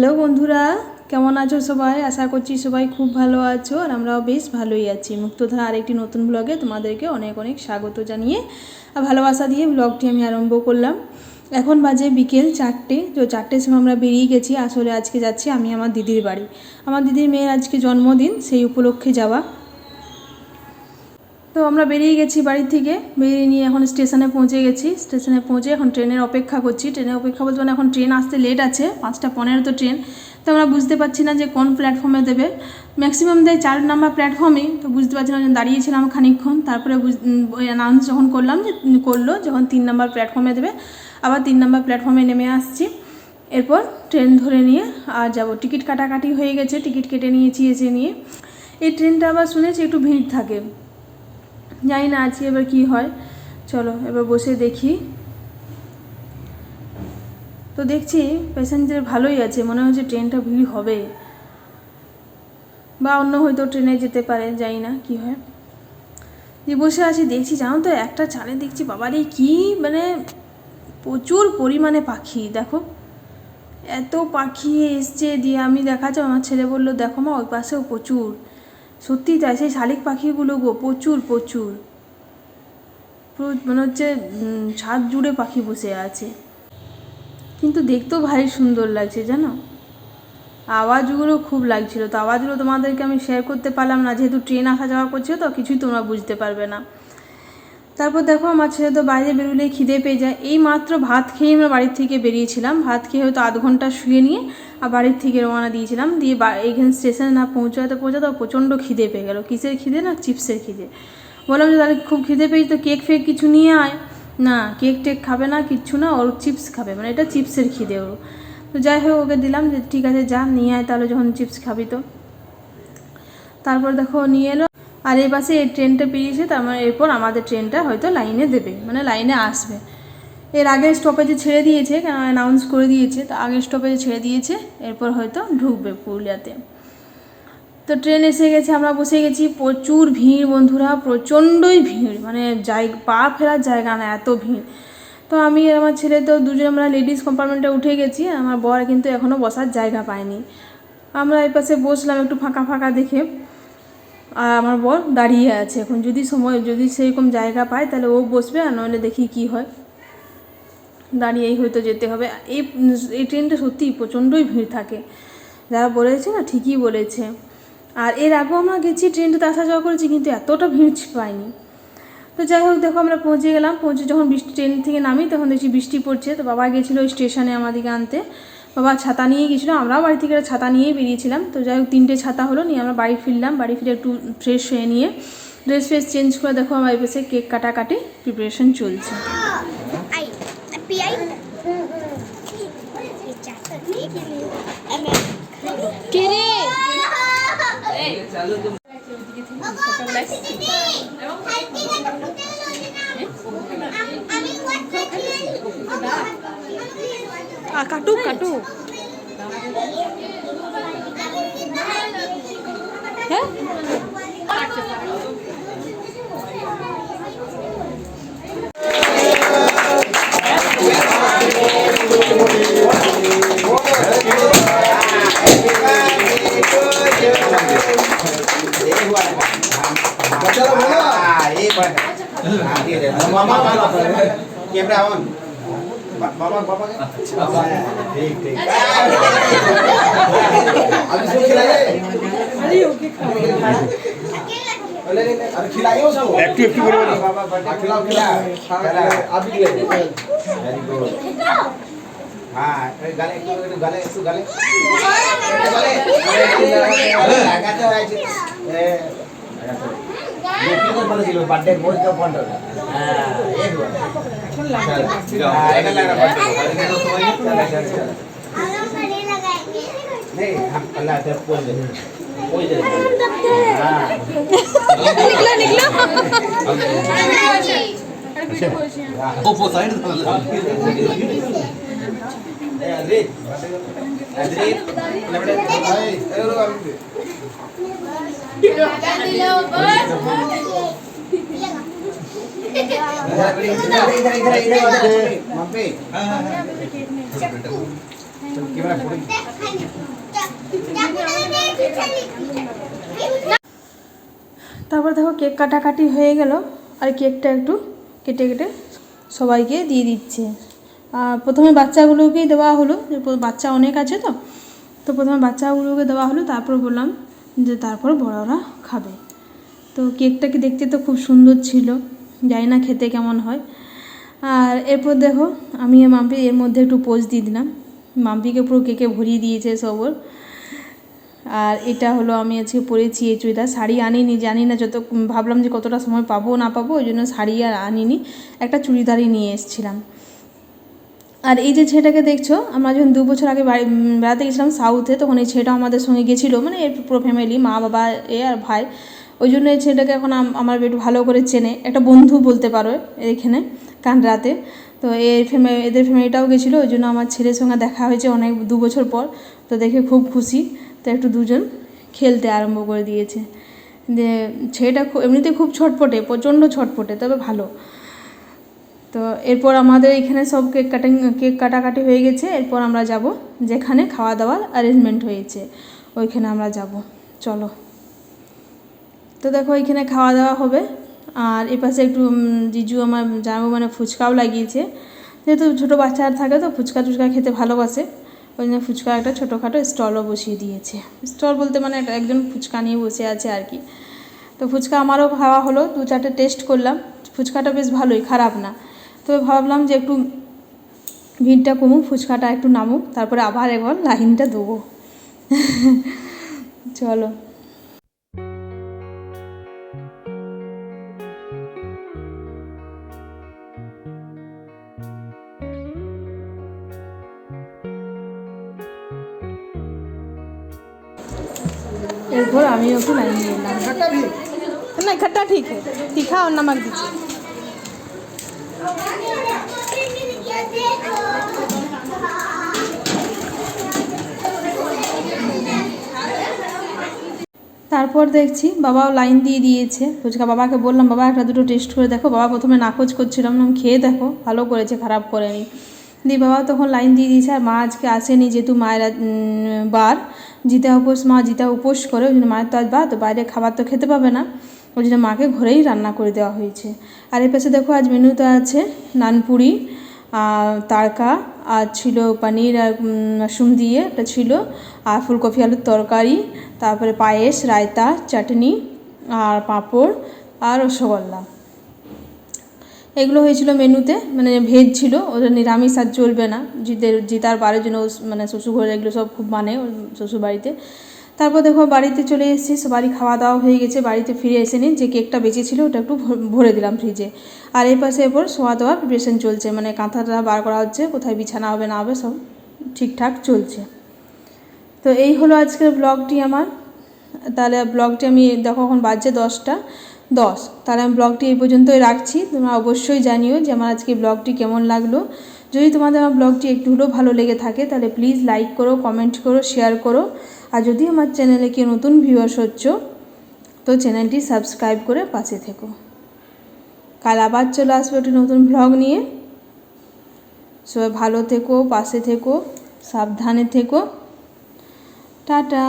Hello বন্ধুরা, কেমন আছো সবাই? আশা করছি সবাই খুব ভালো আছো আর আমরাও বেশ ভালোই আছি। মুক্তধারা আরেকটি নতুন ব্লগে তোমাদেরকে অনেক অনেক স্বাগত জানিয়ে আর ভালোবাসা দিয়ে ব্লগটি আমি আরম্ভ করলাম। এখন বাজে বিকেল 4টে। তো 4টের সময় আমরা বেরিয়ে গেছি। আসলে আজকে যাচ্ছি আমি আমার দিদির বাড়ি। আমার দিদির মেয়ের আজকে জন্মদিন, সেই উপলক্ষে যাওয়া। তো আমরা বেরিয়ে গেছি বাড়ি থেকে, বেরিয়ে নিয়ে এখন স্টেশনে পৌঁছে গেছি। স্টেশনে পৌঁছে এখন ট্রেনের অপেক্ষা করছি। ট্রেনের অপেক্ষা বলতে মানে এখন ট্রেন আসতে লেট আছে, 5:15 তো ট্রেন। তো আমরা বুঝতে পারছি না যে কোন প্ল্যাটফর্মে দেবে। ম্যাক্সিমাম দেয় 4 নম্বর প্ল্যাটফর্মে। তো বুঝতে পারছি না, দাঁড়িয়েছিলাম খানিকক্ষণ। তারপরে অ্যানাউন্স যখন করলাম যে যখন 3 নম্বর প্ল্যাটফর্মে দেবে, আবার 3 নম্বর প্ল্যাটফর্মে নেমে আসছি। এরপর ট্রেন ধরে নিয়ে আর যাব। টিকিট কাটাকাটি হয়ে গেছে, টিকিট কেটে নিয়েছি এসে নিয়ে। এই ট্রেনটা আবার শুনেছি একটু ভিড় থাকে, জানি না আজকে এবার কী হয়। চলো এবার বসে দেখি। তো দেখছি প্যাসেঞ্জার ভালোই আছে, মনে হচ্ছে ট্রেনটা ভিড় হবে বা অন্য হয়তো ট্রেনে যেতে পারে, জানি না কী হয়। যে বসে আছি দেখছি, জানো তো একটা চালে দেখছি বাবারে কি মানে প্রচুর পরিমাণে পাখি। দেখো এত পাখি এসছে, দিয়ে আমি দেখাচ্ছি, আমার ছেলে বললো দেখো মা ওই পাশেও প্রচুর। সত্যি তাই, সেই শালিক পাখিগুলো গো প্রচুর প্রচুর, মনে হচ্ছে ছাদ জুড়ে পাখি বসে আছে। কিন্তু দেখতেও ভারী সুন্দর লাগছে জানো। আওয়াজগুলো খুব লাগছিল, তো আওয়াজগুলো তোমাদেরকে আমি শেয়ার করতে পারলাম না, যেহেতু ট্রেন আসা যাওয়া করছে তো কিছুই তোমরা বুঝতে পারবে না। তারপর দেখো আমার ছেলে তো বাইরে বেরোলেই খিদে পেয়ে যায়। এই মাত্র ভাত খেয়ে আমরা বাড়ির থেকে বেরিয়েছিলাম। ভাত খেয়ে হয়তো আধ ঘন্টা শুয়ে নিয়ে আর বাড়ির থেকে রওনা দিয়েছিলাম। দিয়ে এইখানে স্টেশনে না পৌঁছাতে প্রচণ্ড খিদে পেয়ে গেল। কিসের খিদে না, চিপসের খিদে। বললাম যে তাহলে খুব খিদে পেয়েছি তো কেক ফেক কিছু নিয়ে আয়। না কেক টেক খাবে না, কিচ্ছু না, ওর চিপস খাবে, মানে এটা চিপসের খিদে ওর। তো যাই হোক ওকে দিলাম যে ঠিক আছে যা নিয়ে আয় তাহলে, যখন চিপস খাবি তো। তারপর দেখো নিয়ে এলো। আর এই পাশে এই ট্রেনটা পেরিয়েছে, তার মানে এরপর আমাদের ট্রেনটা হয়তো লাইনে দেবে, মানে লাইনে আসবে। এর আগের স্টপেজে ছেড়ে দিয়েছে, কেন অ্যানাউন্স করে দিয়েছে, তো আগের স্টপেজে ছেড়ে দিয়েছে, এরপর হয়তো ঢুকবে পুরুলিয়াতে। তো ট্রেন এসে গেছে, আমরা বসে গেছি। প্রচুর ভিড় বন্ধুরা, প্রচণ্ডই ভিড়, মানে পা ফেরার জায়গা না, এত ভিড়। তো আমি আর আমার ছেলে তো দুজন আমরা লেডিস কম্পার্টমেন্টে উঠে গেছি। আমার বর কিন্তু এখনও বসার জায়গা পায়নি। আমরা এই পাশে বসলাম একটু ফাঁকা ফাঁকা দেখে, আর আমার বর দাঁড়িয়ে আছে। এখন যদি সেরকম জায়গা পায় তাহলে ও বসবে, আর নইলে দেখি কি হয়, দাঁড়িয়েই হয়তো যেতে হবে। এই ট্রেনটা সত্যিই প্রচণ্ডই ভিড় থাকে, যারা বলেছে না ঠিকই বলেছে। আর এর আগেও আমরা গেছি, ট্রেনটাতে আসা যাওয়া করেছি, কিন্তু এতটা ভিড় পাইনি। তো যাই হোক দেখো আমরা পৌঁছে গেলাম। পৌঁছে যখন ট্রেন থেকে নামি তখন দেখছি বৃষ্টি পড়ছে। তো বাবা গেছিলো ওই স্টেশনে আমাদেরকে আনতে, বাবা ছাতা নিয়ে গেছিলো, আমরাও বাড়ি থেকে ছাতা নিয়েই বেরিয়েছিলাম। তো যাই হোক 3টে ছাতা হলো, নিয়ে আমরা বাড়ি ফিরলাম। বাড়ি ফিরে একটু ফ্রেশ হয়ে নিয়ে ড্রেস ফ্রেস চেঞ্জ করে দেখো আমার এই পাশে কেক কাটাকাটি প্রিপারেশন চলছে। কাটু কাটু হ্যাঁ कैमरा ऑन बाबा बाबा ठीक ठीक अभी सब खिलाइए अरे ओके अरे खिलाइए उसको एक्टिव बोलो बाबा खिलाओ खिलाओ अभी खिलाइए वेरी गुड हां गाले गाले गाले गाले लगाते हो ए ये किधर बना दिलो बर्थडे मोर का फंड हां ये हुआ अच्छा लगा এটা লাগা बर्थडे तो समझ नहीं चला चला आलो खड़े लगाएंगे नहीं हम अल्लाह से बोल दे हां निकला निकला ओ वो साइड अरे अरे लबड़े भाई इधर ক্যামেরা ফটো তারপর দেখো কেক কাটাকাটি হয়ে গেল, আর কেকটা একটু কেটে কেটে সবাইকে দিয়ে দিচ্ছে। আর প্রথমে বাচ্চাগুলোকেই দেওয়া হলো, যে বাচ্চা অনেক আছে তো প্রথমে বাচ্চাগুলোকে দেওয়া হলো, তারপর বললাম যে তারপর বড়রা খাবে। তো কেকটাকে দেখতে তো খুব সুন্দর ছিল, জানি না খেতে কেমন হয়। আর এরপর দেখো আমি মাম্পি এর মধ্যে একটু পোজ দিয়ে দিলাম, মাম্পিকে পুরো কেকে ভরিয়ে দিয়েছে সবর। আর এটা হলো আমি আজকে পরেছি এই চুড়িদার, শাড়ি আনিনি, জানি না যত ভাবলাম যে কতটা সময় পাবো না পাবো, ওই জন্য শাড়ি আর আনিনি, একটা চুড়িদারই নিয়ে এসেছিলাম। আর এই যে ছেলেটাকে দেখছো, আমরা যখন 2 বছর আগে বেড়াতে গেছিলাম সাউথে, তখন এই ছেলেটা আমাদের সঙ্গে গেছিলো, মানে এর পুরো ফ্যামিলি, মা বাবা আর ভাই। ওই জন্য এই ছেলেটাকে এখন আমার একটু ভালো করে চেনে, একটা বন্ধু বলতে পারো এখানে কানরাতে। তো এদের ফ্যামিলিটাও গেছিলো, ওই জন্য আমার ছেলের সঙ্গে দেখা হয়েছে অনেক 2 বছর পর। তো দেখে খুব খুশি, তো একটু দুজন খেলতে আরম্ভ করে দিয়েছে। যে ছেলেটা এমনিতে খুব ছটপটে, প্রচণ্ড ছটপটে, তবে ভালো। তো এরপর আমাদের এখানে সব কেক কাটাকাটি হয়ে গেছে। এরপর আমরা যাব যেখানে খাওয়া দাওয়ার অ্যারেঞ্জমেন্ট হয়েছে, ওইখানে আমরা যাব, চলো। তো দেখো এখানে খাওয়া দাওয়া হবে। আর এপাশে একটু জিজু আমার জামাইবাবু মানে ফুচকাও লাগিয়েছে, যেহেতু ছোটো বাচ্চা থাকে তো ফুচকা টুচকা খেতে ভালোবাসে, ওই জন্য ফুচকা একটা ছোটোখাটো স্টলও বসিয়ে দিয়েছে। স্টল বলতে মানে একজন ফুচকা নিয়ে বসে আছে আর কি। তো ফুচকা আমারও খাওয়া হলো, 2-4টে টেস্ট করলাম, ফুচকাটা বেশ ভালোই, খারাপ না। তো ভাবলাম যে একটু ভিড়টা কমুক, ফুচকাটা একটু নামুক, তারপরে আবার একবার লাইনটা দেবো। চলো। एरपर আমি একটু লাইন দিয়ে নিলাম। না खट्टा ठीक है, तीखा और नमक दीजिए। তারপর দেখছি বাবাও লাইন দিয়ে দিয়েছে ফুচকা। বাবাকে বললাম বাবা একটা দুটো টেস্ট করে দেখো। বাবা প্রথমে নাকচ করছিলাম, খেয়ে দেখো, ভালো করেছে, খারাপ করেনি। দিয়ে বাবা তখন লাইন দিয়ে দিয়েছে। আর মা আজকে আসেনি, যেহেতু মায়ের বার, মা জিতা উপোস করে, ওই জন্য মায়ের তো আজ বার, তো বাইরে খাবার তো খেতে পাবে না, ওই জন্য মাকে ঘরেই রান্না করে দেওয়া হয়েছে। আর এর পাশে দেখো আজ মেনুতে আছে নানপুরি, তাড়কা, আর ছিল পনির আর মাশরুম দিয়ে একটা ছিল, আর ফুলকপি আলুর তরকারি, তারপরে পায়েস, রায়তা, চাটনি, আর পাঁপড়, আর রসগোল্লা। এগুলো হয়েছিল মেনুতে, মানে ভেজ ছিল, ওদের নিরামিষ আর চলবে না, জিতার বারের জন্য মানে শ্বশুরঘরে এগুলো সব খুব মানে শ্বশুর বাড়িতে। তারপর দেখো বাড়িতে চলে এসেছি, সবারই খাওয়া দাওয়া হয়ে গেছে। বাড়িতে ফিরে এসে নিয়ে যে কেকটা বেঁচেছিলো ওটা একটু ভরে দিলাম ফ্রিজে। আর এই পাশে এরপর শোয়া দাওয়ার প্রিপারেশন চলছে, মানে কাঁথাটা বার করা হচ্ছে, কোথায় বিছানা হবে না হবে সব ঠিকঠাক চলছে। তো এই হলো আজকের ব্লগটি আমার। তাহলে ব্লগটি আমি দেখো এখন বাজছে 10টা 10, তাহলে আমি ব্লগটি এই পর্যন্তই রাখছি। তোমরা অবশ্যই জানিও যে আমার আজকে ব্লগটি কেমন লাগলো। যদি তোমাদের আমার ব্লগটি একটু হলেও ভালো লেগে থাকে তাহলে প্লিজ লাইক করো, কমেন্ট করো, শেয়ার করো। আর যদি আমার চ্যানেলে কেউ নতুন ভিউয়ার্স হচ্ছ তো চ্যানেলটি সাবস্ক্রাইব করে পাশে থেকো। কাল আবার চলে আসবো একটি নতুন ব্লগ নিয়ে। সবাই ভালো থেকো, পাশে থেকো, সাবধানে থেকো। টাটা।